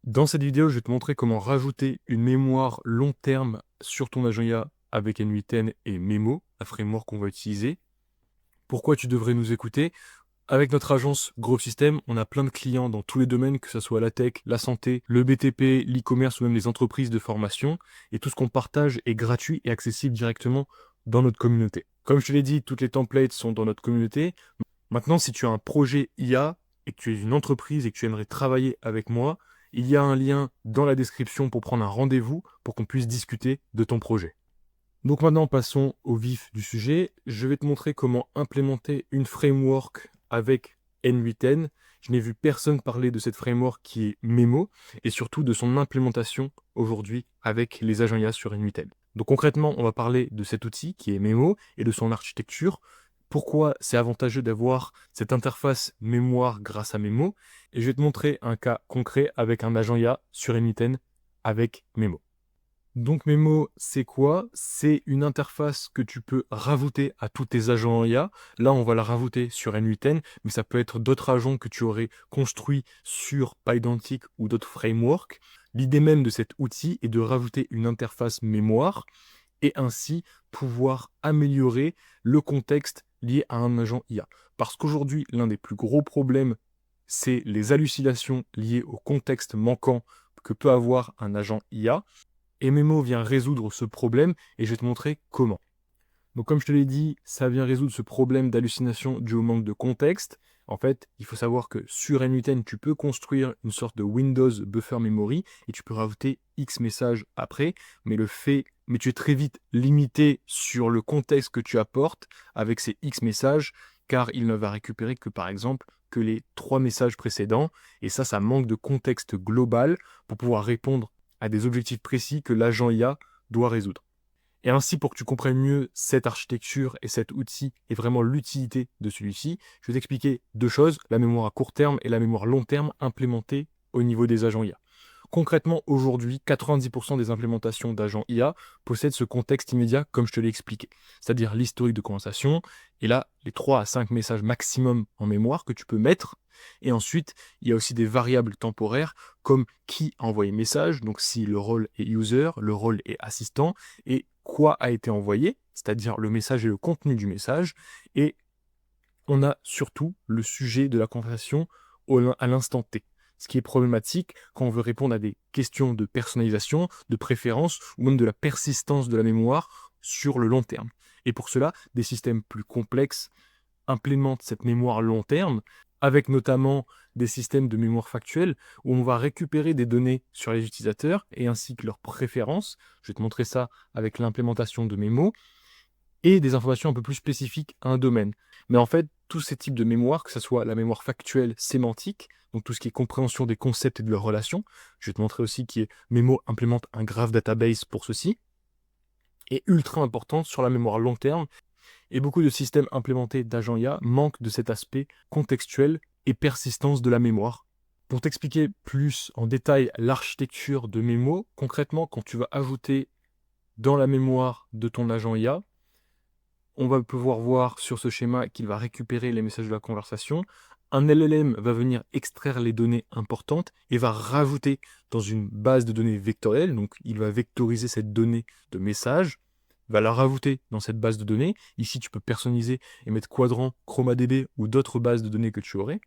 Dans cette vidéo, je vais te montrer comment rajouter une mémoire long terme sur ton agent IA avec N8N et Memo, un framework qu'on va utiliser. Pourquoi tu devrais nous écouter? Avec notre agence Growth System, on a plein de clients dans tous les domaines, que ce soit la tech, la santé, le BTP, l'e-commerce ou même les entreprises de formation. Et tout ce qu'on partage est gratuit et accessible directement dans notre communauté. Comme je te l'ai dit, toutes les templates sont dans notre communauté. Maintenant, si tu as un projet IA et que tu es une entreprise et que tu aimerais travailler avec moi, il y a un lien dans la description pour prendre un rendez-vous pour qu'on puisse discuter de ton projet. Donc maintenant, passons au vif du sujet. Je vais te montrer comment implémenter une framework avec N8N. Je n'ai vu personne parler de cette framework qui est Memo et surtout de son implémentation aujourd'hui avec les agents IA sur N8N. Donc concrètement, on va parler de cet outil qui est Memo et de son architecture. Pourquoi c'est avantageux d'avoir cette interface mémoire grâce à Memo. Et je vais te montrer un cas concret avec un agent IA sur N8N avec Memo. Donc Memo, c'est quoi? C'est une interface que tu peux rajouter à tous tes agents IA. Là, on va la rajouter sur N8N, mais ça peut être d'autres agents que tu aurais construits sur PyDantic ou d'autres frameworks. L'idée même de cet outil est de rajouter une interface mémoire et ainsi pouvoir améliorer le contexte lié à un agent IA. Parce qu'aujourd'hui, l'un des plus gros problèmes, c'est les hallucinations liées au contexte manquant que peut avoir un agent IA. Et Memo vient résoudre ce problème et je vais te montrer comment. Donc comme je te l'ai dit, ça vient résoudre ce problème d'hallucination dû au manque de contexte. En fait, il faut savoir que sur N8N, tu peux construire une sorte de Windows Buffer Memory et tu peux rajouter X messages après, mais tu es très vite limité sur le contexte que tu apportes avec ces X messages, car il ne va récupérer que par exemple que les 3 messages précédents, et ça manque de contexte global pour pouvoir répondre à des objectifs précis que l'agent IA doit résoudre. Et ainsi, pour que tu comprennes mieux cette architecture et cet outil et vraiment l'utilité de celui-ci, je vais t'expliquer deux choses, la mémoire à court terme et la mémoire long terme implémentée au niveau des agents IA. Concrètement, aujourd'hui, 90% des implémentations d'agents IA possèdent ce contexte immédiat comme je te l'ai expliqué, c'est-à-dire l'historique de conversation, et là, les 3 à 5 messages maximum en mémoire que tu peux mettre. Et ensuite, il y a aussi des variables temporaires comme qui a envoyé message, donc si le rôle est user, le rôle est assistant, et quoi a été envoyé, c'est-à-dire le message et le contenu du message. Et on a surtout le sujet de la conversation à l'instant T. Ce qui est problématique quand on veut répondre à des questions de personnalisation, de préférence ou même de la persistance de la mémoire sur le long terme. Et pour cela, des systèmes plus complexes implémentent cette mémoire long terme, avec notamment des systèmes de mémoire factuelle où on va récupérer des données sur les utilisateurs et ainsi que leurs préférences. Je vais te montrer ça avec l'implémentation de Memo et des informations un peu plus spécifiques à un domaine. Mais en fait, tous ces types de mémoire, que ce soit la mémoire factuelle sémantique, donc tout ce qui est compréhension des concepts et de leurs relations, je vais te montrer aussi que Memo implémente un graph database pour ceci, est ultra importante sur la mémoire long terme, et beaucoup de systèmes implémentés d'agents IA manquent de cet aspect contextuel et persistance de la mémoire. Pour t'expliquer plus en détail l'architecture de Memo, concrètement, quand tu vas ajouter dans la mémoire de ton agent IA, on va pouvoir voir sur ce schéma qu'il va récupérer les messages de la conversation. Un LLM va venir extraire les données importantes et va rajouter dans une base de données vectorielle. Donc, il va vectoriser cette donnée de message, va la rajouter dans cette base de données. Ici, tu peux personnaliser et mettre Quadrant, ChromaDB ou d'autres bases de données que tu aurais.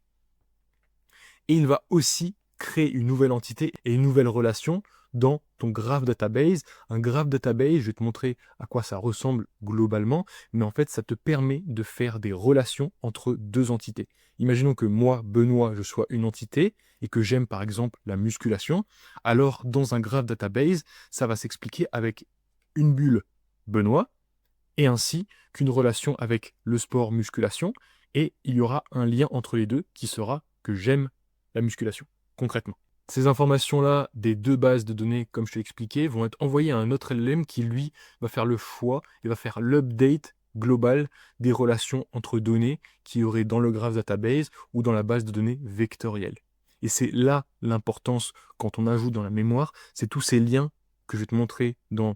Et il va aussi créer une nouvelle entité et une nouvelle relation dans ton graph database. Un graph database, je vais te montrer à quoi ça ressemble globalement, mais en fait, ça te permet de faire des relations entre deux entités. Imaginons que moi, Benoît, je sois une entité et que j'aime par exemple la musculation. Alors, dans un graph database, ça va s'expliquer avec une bulle Benoît et ainsi qu'une relation avec le sport musculation. Et il y aura un lien entre les deux qui sera que j'aime la musculation, concrètement. Ces informations-là, des deux bases de données, comme je t'ai expliqué, vont être envoyées à un autre LLM qui, lui, va faire le choix et va faire l'update global des relations entre données qu'il y aurait dans le graph database ou dans la base de données vectorielle. Et c'est là l'importance quand on ajoute dans la mémoire, c'est tous ces liens que je vais te montrer dans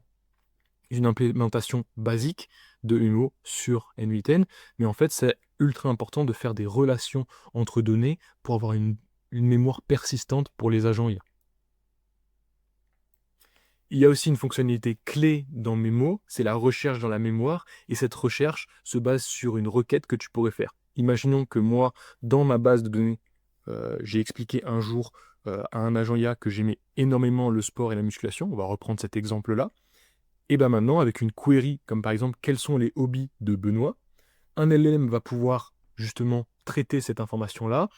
une implémentation basique de Humo sur N8N, mais en fait, c'est ultra important de faire des relations entre données pour avoir une mémoire persistante pour les agents IA. Il y a aussi une fonctionnalité clé dans Memo, c'est la recherche dans la mémoire, et cette recherche se base sur une requête que tu pourrais faire. Imaginons que moi, dans ma base de données, j'ai expliqué un jour à un agent IA que j'aimais énormément le sport et la musculation, on va reprendre cet exemple-là, et bien maintenant, avec une query, comme par exemple, quels sont les hobbies de Benoît, un LLM va pouvoir justement traiter cette information-là,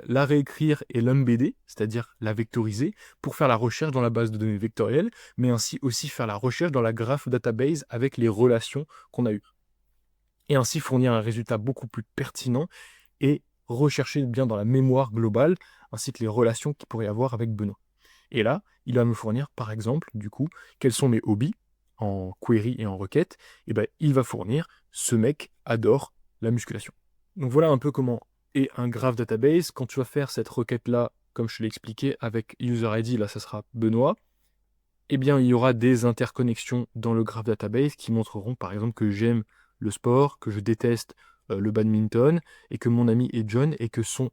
la réécrire et l'embedder, c'est-à-dire la vectoriser, pour faire la recherche dans la base de données vectorielle, mais ainsi aussi faire la recherche dans la graph database avec les relations qu'on a eues. Et ainsi fournir un résultat beaucoup plus pertinent et rechercher bien dans la mémoire globale, ainsi que les relations qu'il pourrait y avoir avec Benoît. Et là, il va me fournir, par exemple, du coup, quels sont mes hobbies en query et en requête. Et ben, il va fournir, ce mec adore la musculation. Donc voilà un peu comment est un graph database. Quand tu vas faire cette requête-là, comme je te l'ai expliqué, avec user ID, là, ça sera Benoît, eh bien, il y aura des interconnexions dans le graph database qui montreront, par exemple, que j'aime le sport, que je déteste le badminton, et que mon ami est John, et que son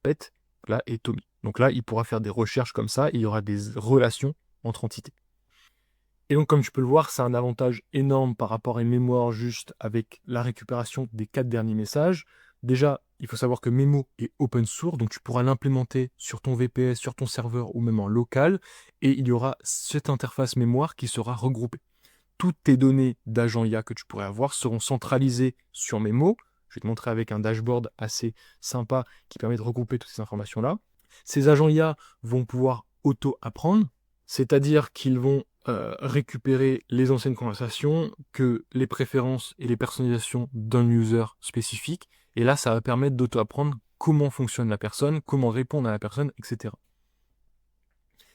pet, là, est Tommy. Donc là, il pourra faire des recherches comme ça, et il y aura des relations entre entités. Et donc, comme tu peux le voir, c'est un avantage énorme par rapport à une mémoire juste avec la récupération des 4 derniers messages. Déjà, il faut savoir que Memo est open source, donc tu pourras l'implémenter sur ton VPS, sur ton serveur ou même en local, et il y aura cette interface mémoire qui sera regroupée. Toutes tes données d'agent IA que tu pourrais avoir seront centralisées sur Memo. Je vais te montrer avec un dashboard assez sympa qui permet de regrouper toutes ces informations-là. Ces agents IA vont pouvoir auto-apprendre, c'est-à-dire qu'ils vont récupérer les anciennes conversations, que les préférences et les personnalisations d'un user spécifique. Et là, ça va permettre d'auto-apprendre comment fonctionne la personne, comment répondre à la personne, etc.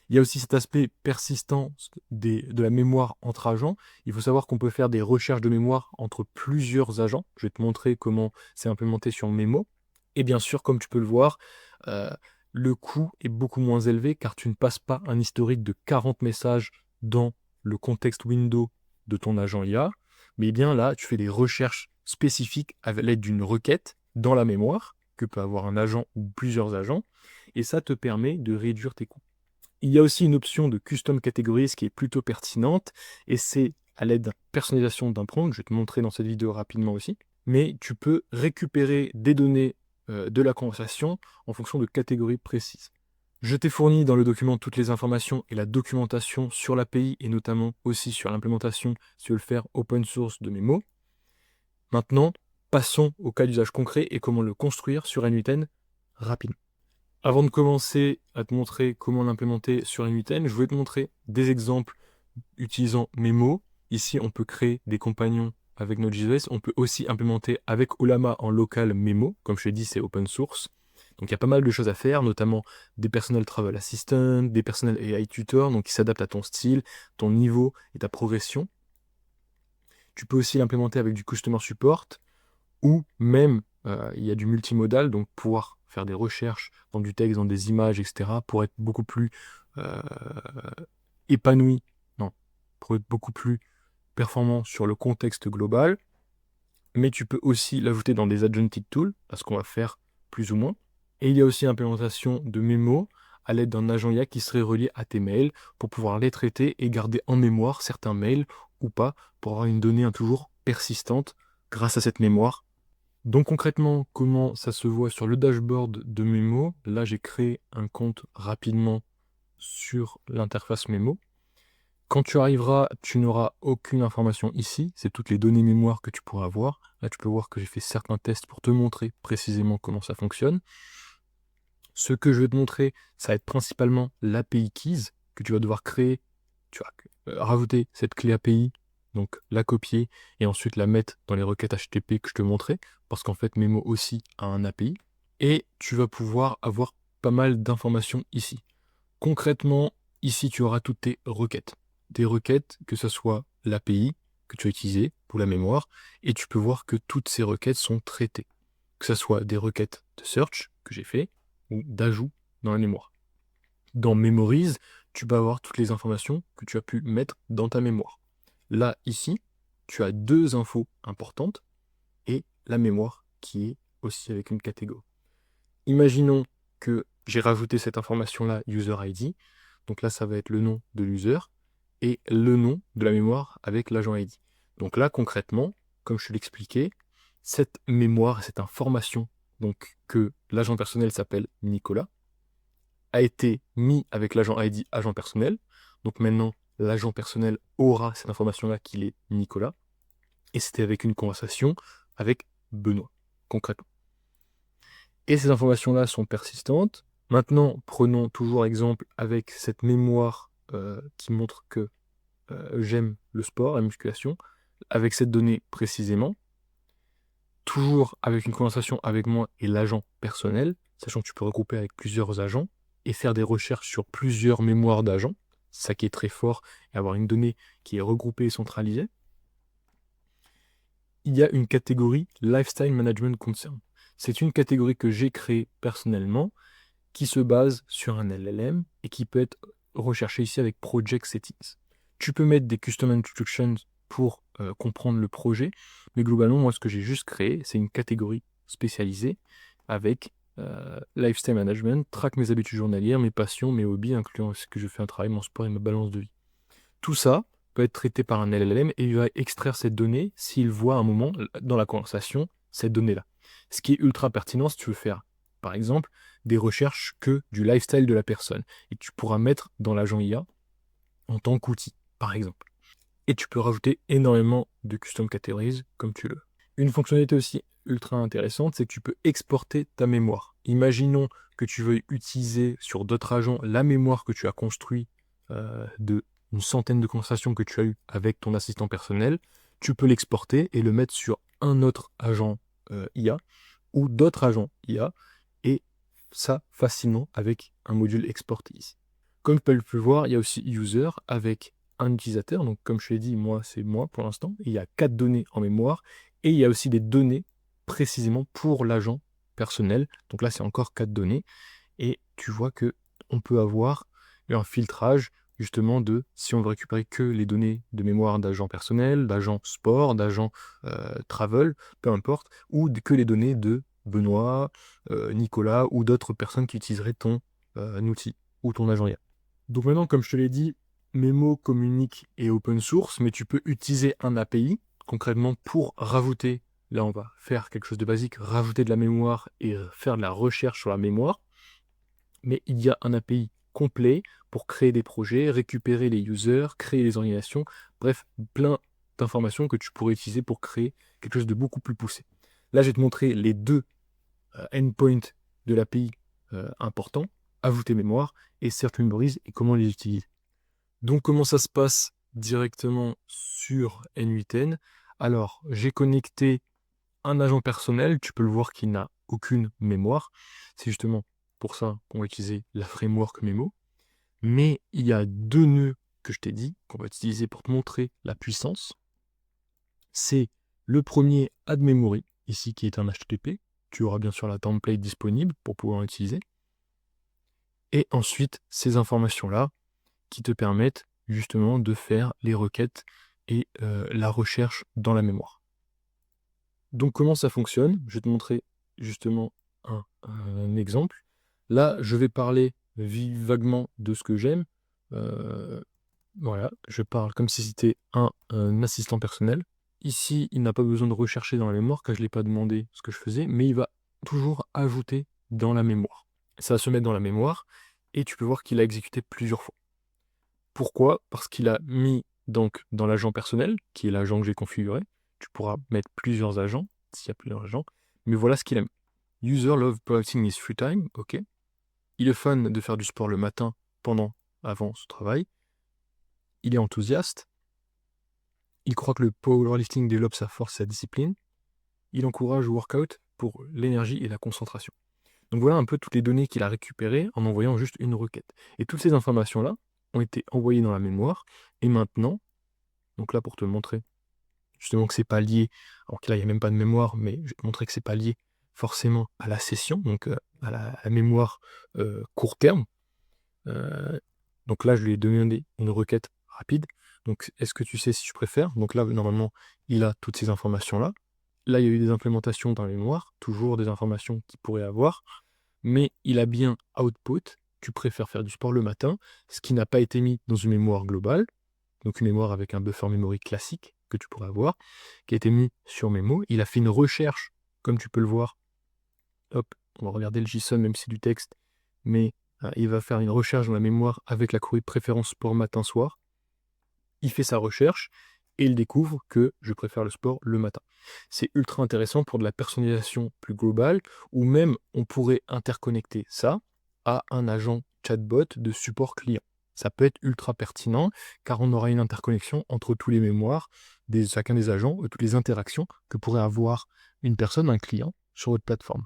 Il y a aussi cet aspect persistant de la mémoire entre agents. Il faut savoir qu'on peut faire des recherches de mémoire entre plusieurs agents. Je vais te montrer comment c'est implémenté sur Memo. Et bien sûr, comme tu peux le voir, euh, le coût est beaucoup moins élevé car tu ne passes pas un historique de 40 messages dans le contexte window de ton agent IA. Mais bien là, tu fais des recherches spécifiques à l'aide d'une requête dans la mémoire que peut avoir un agent ou plusieurs agents. Et ça te permet de réduire tes coûts. Il y a aussi une option de custom categories qui est plutôt pertinente et c'est à l'aide de personnalisation d'un prompt, je vais te montrer dans cette vidéo rapidement aussi, mais tu peux récupérer des données de la conversation en fonction de catégories précises. Je t'ai fourni dans le document toutes les informations et la documentation sur l'API et notamment aussi sur l'implémentation, si tu veux le faire, open source de Memo. Maintenant, passons au cas d'usage concret et comment le construire sur N8N rapidement. Avant de commencer à te montrer comment l'implémenter sur N8N, je voulais te montrer des exemples utilisant Memo. Ici, on peut créer des compagnons avec Node.js. On peut aussi implémenter avec Ollama en local Memo. Comme je l'ai dit, c'est open source. Donc il y a pas mal de choses à faire, notamment des personal travel assistant, des personal AI tutor, donc qui s'adaptent à ton style, ton niveau et ta progression. Tu peux aussi l'implémenter avec du customer support ou même il y a du multimodal, donc pouvoir faire des recherches dans du texte, dans des images, etc., pour être beaucoup plus euh, épanoui, non, pour être beaucoup plus performant sur le contexte global. Mais tu peux aussi l'ajouter dans des agentic tools, à ce qu'on va faire plus ou moins. Et il y a aussi l'implémentation de mémo à l'aide d'un agent IA qui serait relié à tes mails pour pouvoir les traiter et garder en mémoire certains mails ou pas pour avoir une donnée toujours persistante grâce à cette mémoire. Donc concrètement, comment ça se voit sur le dashboard de Memo? Là, j'ai créé un compte rapidement sur l'interface Memo. Quand tu arriveras, tu n'auras aucune information ici. C'est toutes les données mémoire que tu pourras avoir. Là, tu peux voir que j'ai fait certains tests pour te montrer précisément comment ça fonctionne. Ce que je vais te montrer, ça va être principalement l'API keys que tu vas devoir créer. Tu vas rajouter cette clé API, donc la copier et ensuite la mettre dans les requêtes HTTP que je te montrais, parce qu'en fait Memo aussi a un API. Et tu vas pouvoir avoir pas mal d'informations ici. Concrètement, ici tu auras toutes tes requêtes. Des requêtes, que ce soit l'API que tu as utilisé pour la mémoire, et tu peux voir que toutes ces requêtes sont traitées. Que ce soit des requêtes de search que j'ai fait, ou d'ajout dans la mémoire. Dans Memories, tu vas avoir toutes les informations que tu as pu mettre dans ta mémoire. Là, ici, tu as deux infos importantes et la mémoire qui est aussi avec une catégorie. Imaginons que j'ai rajouté cette information-là, user ID. Donc là, ça va être le nom de l'user. et le nom de la mémoire avec l'agent ID. Donc là, concrètement, comme je te l'expliquais, cette mémoire, cette information, donc que l'agent personnel s'appelle Nicolas, a été mis avec l'agent ID agent personnel. Donc maintenant, l'agent personnel aura cette information-là qu'il est Nicolas. Et c'était avec une conversation avec Benoît, concrètement. Et ces informations-là sont persistantes. Maintenant, prenons toujours exemple avec cette mémoire qui montre que j'aime le sport, la musculation, avec cette donnée précisément, toujours avec une conversation avec moi et l'agent personnel, sachant que tu peux regrouper avec plusieurs agents et faire des recherches sur plusieurs mémoires d'agents, ça qui est très fort, et avoir une donnée qui est regroupée et centralisée. Il y a une catégorie Lifestyle Management Concern. C'est une catégorie que j'ai créée personnellement, qui se base sur un LLM et qui peut être recherchée ici avec Project Settings. Tu peux mettre des Custom Instructions pour comprendre le projet, mais globalement, moi, ce que j'ai juste créé, c'est une catégorie spécialisée avec Lifestyle Management, traque mes habitudes journalières, mes passions, mes hobbies, incluant ce que je fais un travail, mon sport et ma balance de vie. Tout ça peut être traité par un LLM et il va extraire cette donnée s'il voit un moment dans la conversation cette donnée-là. Ce qui est ultra pertinent si tu veux faire, par exemple, des recherches que du lifestyle de la personne. Et tu pourras mettre dans l'agent IA en tant qu'outil, par exemple. Et tu peux rajouter énormément de custom categories comme tu le veux. Une fonctionnalité aussi ultra intéressante, c'est que tu peux exporter ta mémoire. Imaginons que tu veuilles utiliser sur d'autres agents la mémoire que tu as construite de une centaine de conversations que tu as eues avec ton assistant personnel. Tu peux l'exporter et le mettre sur un autre agent IA ou d'autres agents IA, et ça facilement avec un module exporté ici. Comme tu peux le voir, il y a aussi user avec un utilisateur. Donc comme je l'ai dit, moi c'est moi pour l'instant. Il y a 4 données en mémoire et il y a aussi des données précisément pour l'agent personnel. Donc là c'est encore 4 données et tu vois que on peut avoir un filtrage justement de si on veut récupérer que les données de mémoire d'agent personnel, d'agent sport, d'agent travel, peu importe, ou que les données de Benoît, Nicolas ou d'autres personnes qui utiliseraient ton outil ou ton agent IA. Donc maintenant, comme je te l'ai dit, Memo communique et open source, mais tu peux utiliser un API concrètement pour rajouter, là on va faire quelque chose de basique, rajouter de la mémoire et faire de la recherche sur la mémoire. Mais il y a un API complet pour créer des projets, récupérer les users, créer les organisations, bref, plein d'informations que tu pourrais utiliser pour créer quelque chose de beaucoup plus poussé. Là, je vais te montrer les deux endpoints de l'API importants, ajouter mémoire et Search Memories et comment les utiliser. Donc, comment ça se passe directement sur N8N? Alors, j'ai connecté un agent personnel, tu peux le voir qu'il n'a aucune mémoire. C'est justement pour ça qu'on va utiliser la framework Memo. Mais il y a 2 nœuds que je t'ai dit, qu'on va utiliser pour te montrer la puissance. C'est le premier add memory, ici qui est un HTTP. Tu auras bien sûr la template disponible pour pouvoir l'utiliser. Et ensuite, ces informations-là qui te permettent justement de faire les requêtes et la recherche dans la mémoire. Donc comment ça fonctionne? Je vais te montrer justement un exemple. Là, je vais parler vaguement de ce que j'aime. Voilà, je parle comme si c'était un assistant personnel. Ici, il n'a pas besoin de rechercher dans la mémoire, car je ne l'ai pas demandé ce que je faisais, mais il va toujours ajouter dans la mémoire. Ça va se mettre dans la mémoire, et tu peux voir qu'il a exécuté plusieurs fois. Pourquoi? Parce qu'il a mis donc dans l'agent personnel, qui est l'agent que j'ai configuré. Tu pourras mettre plusieurs agents, s'il y a plusieurs agents, mais voilà ce qu'il a mis. User love practicing his free time, ok. Il est fan de faire du sport le matin, avant son travail. Il est enthousiaste. Il croit que le powerlifting développe sa force et sa discipline. Il encourage le workout pour l'énergie et la concentration. Donc voilà un peu toutes les données qu'il a récupérées en envoyant juste une requête. Et toutes ces informations-là ont été envoyées dans la mémoire. Et maintenant, donc là pour te montrer justement que c'est pas lié, alors que là il n'y a même pas de mémoire, mais je vais te montrer que c'est pas lié forcément à la session, donc à la mémoire court terme. Donc là je lui ai demandé une requête rapide. Donc est-ce que tu sais si je préfère? Donc là normalement il a toutes ces informations-là. Là il y a eu des implémentations dans la mémoire, toujours des informations qu'il pourrait avoir, mais il a bien output, tu préfères faire du sport le matin, ce qui n'a pas été mis dans une mémoire globale. donc une mémoire avec un buffer memory classique que tu pourrais avoir, qui a été mis sur Memo. Il a fait une recherche, comme tu peux le voir. Hop, on va regarder le JSON, même si c'est du texte, mais il va faire une recherche dans la mémoire avec la query préférence sport matin-soir. Il fait sa recherche et il découvre que je préfère le sport le matin. C'est ultra intéressant pour de la personnalisation plus globale, ou même on pourrait interconnecter ça à un agent chatbot de support client. Ça peut être ultra pertinent car on aura une interconnexion entre tous les mémoires de chacun des agents, toutes les interactions que pourrait avoir une personne, un client, sur votre plateforme.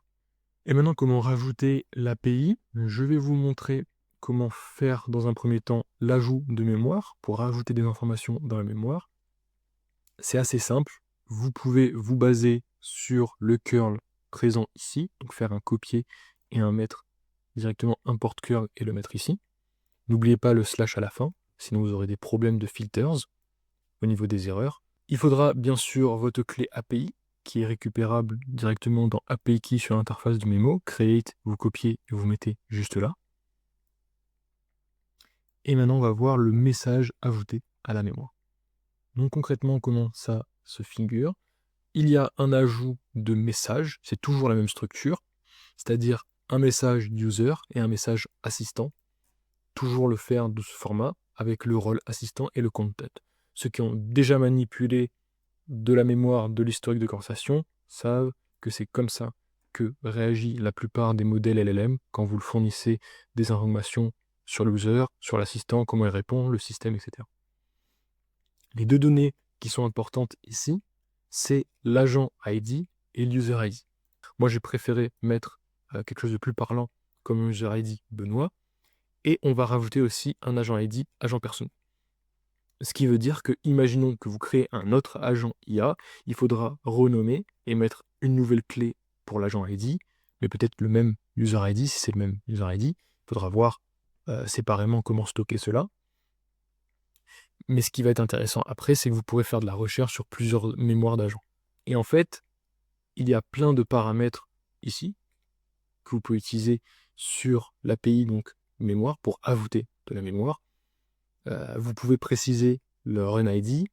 Et maintenant, comment rajouter l'API? Je vais vous montrer comment faire dans un premier temps l'ajout de mémoire pour rajouter des informations dans la mémoire. C'est assez simple. Vous pouvez vous baser sur le curl présent ici, donc faire un copier et un mettre directement import curl et le mettre ici. N'oubliez pas le slash à la fin, sinon vous aurez des problèmes de filters au niveau des erreurs. Il faudra bien sûr votre clé API qui est récupérable directement dans API Key sur l'interface du mémo. Create, vous copiez et vous mettez juste là. Et maintenant, on va voir le message ajouté à la mémoire. Donc concrètement, comment ça se figure? Il y a un ajout de message, c'est toujours la même structure, c'est-à-dire un message user et un message assistant. Toujours le faire de ce format avec le rôle assistant et le content. Ceux qui ont déjà manipulé de la mémoire de l'historique de conversation savent que c'est comme ça que réagit la plupart des modèles LLM quand vous le fournissez des informations sur le user, sur l'assistant, comment il répond, le système, etc. Les deux données qui sont importantes ici, c'est l'agent ID et l'user ID. Moi, j'ai préféré mettre quelque chose de plus parlant comme user ID Benoît, et on va rajouter aussi un agent ID, agent personne. Ce qui veut dire que, imaginons que vous créez un autre agent IA, il faudra renommer et mettre une nouvelle clé pour l'agent ID, mais peut-être le même user ID, si c'est le même user ID. Il faudra voir séparément comment stocker cela. Mais ce qui va être intéressant après, c'est que vous pourrez faire de la recherche sur plusieurs mémoires d'agents. Et en fait, il y a plein de paramètres ici que vous pouvez utiliser sur l'API, donc mémoire, pour ajouter de la mémoire. Vous pouvez préciser le run ID,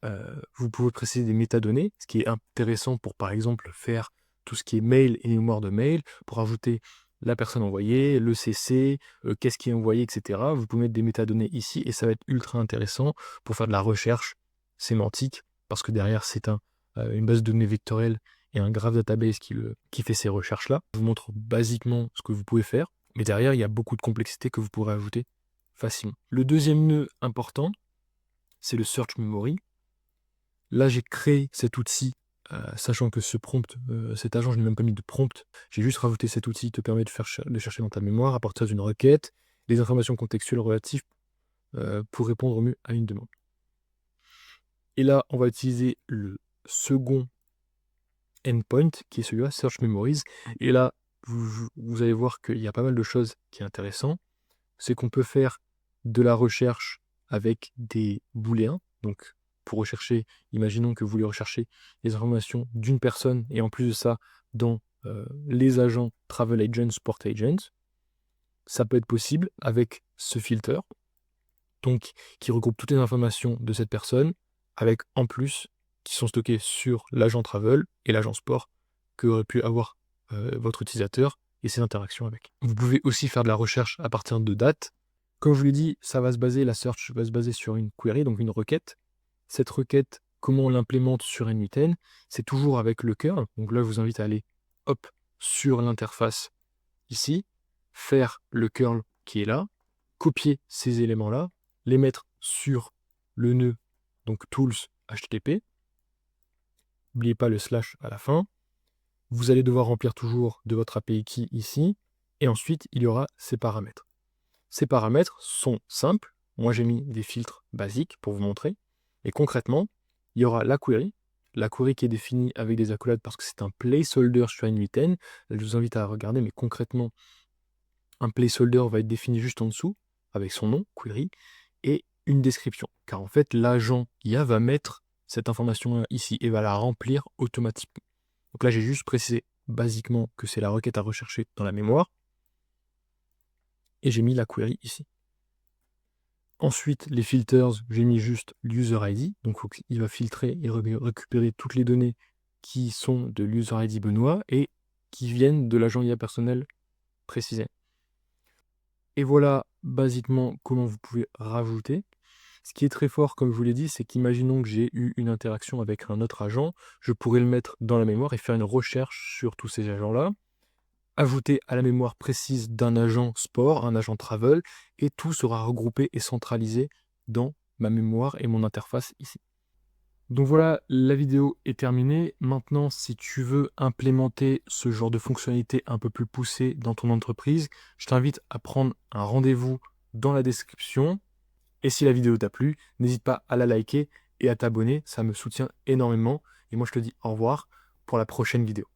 vous pouvez préciser des métadonnées, ce qui est intéressant pour, par exemple, faire tout ce qui est mail et mémoire de mail, pour ajouter la personne envoyée, le CC, qu'est-ce qui est envoyé, etc. Vous pouvez mettre des métadonnées ici, et ça va être ultra intéressant pour faire de la recherche sémantique, parce que derrière, c'est une base de données vectorielle et un graph database qui fait ces recherches-là. Je vous montre basiquement ce que vous pouvez faire, mais derrière, il y a beaucoup de complexité que vous pourrez ajouter facilement. Le deuxième nœud important, c'est le search memory. Là, j'ai créé cet outil, sachant que cet agent, je n'ai même pas mis de prompt. J'ai juste rajouté cet outil qui te permet de chercher dans ta mémoire à partir d'une requête les informations contextuelles relatives pour répondre au mieux à une demande. Et là, on va utiliser le second endpoint, qui est celui-là, Search Memories. Et là, vous allez voir qu'il y a pas mal de choses qui sont intéressantes. C'est qu'on peut faire de la recherche avec des booléens. Donc, pour rechercher, imaginons que vous voulez rechercher les informations d'une personne, et en plus de ça, dans les agents Travel Agents, Sport Agents. Ça peut être possible avec ce filter, donc qui regroupe toutes les informations de cette personne, avec en plus qui sont stockées sur l'agent Travel et l'agent Sport que aurait pu avoir votre utilisateur et ses interactions avec. Vous pouvez aussi faire de la recherche à partir de dates. Comme je vous l'ai dit, la search va se baser sur une query, donc une requête. Cette requête, comment on l'implémente sur N8N? C'est toujours avec le curl. Donc là, je vous invite à aller hop sur l'interface ici, faire le curl qui est là, copier ces éléments-là, les mettre sur le nœud, donc tools HTTP. N'oubliez pas le slash à la fin. Vous allez devoir remplir toujours de votre API key ici, et ensuite il y aura ces paramètres. Ces paramètres sont simples. Moi j'ai mis des filtres basiques pour vous montrer. Et concrètement, il y aura la query qui est définie avec des accolades parce que c'est un placeholder sur N8N. Je vous invite à regarder, mais concrètement, un placeholder va être défini juste en dessous, avec son nom, query, et une description. Car en fait, l'agent IA va mettre cette information ici et va la remplir automatiquement. Donc là, j'ai juste précisé basiquement que c'est la requête à rechercher dans la mémoire. Et j'ai mis la query ici. Ensuite, les filters, j'ai mis juste l'user ID. Donc, il va filtrer et récupérer toutes les données qui sont de l'user ID Benoît et qui viennent de l'agent IA personnel précisé. Et voilà basiquement comment vous pouvez rajouter. Ce qui est très fort, comme je vous l'ai dit, c'est qu'imaginons que j'ai eu une interaction avec un autre agent, je pourrais le mettre dans la mémoire et faire une recherche sur tous ces agents-là, ajouter à la mémoire précise d'un agent sport, un agent travel, et tout sera regroupé et centralisé dans ma mémoire et mon interface ici. Donc voilà, la vidéo est terminée. Maintenant, si tu veux implémenter ce genre de fonctionnalité un peu plus poussée dans ton entreprise, je t'invite à prendre un rendez-vous dans la description. Et si la vidéo t'a plu, n'hésite pas à la liker et à t'abonner, ça me soutient énormément. Et moi, je te dis au revoir pour la prochaine vidéo.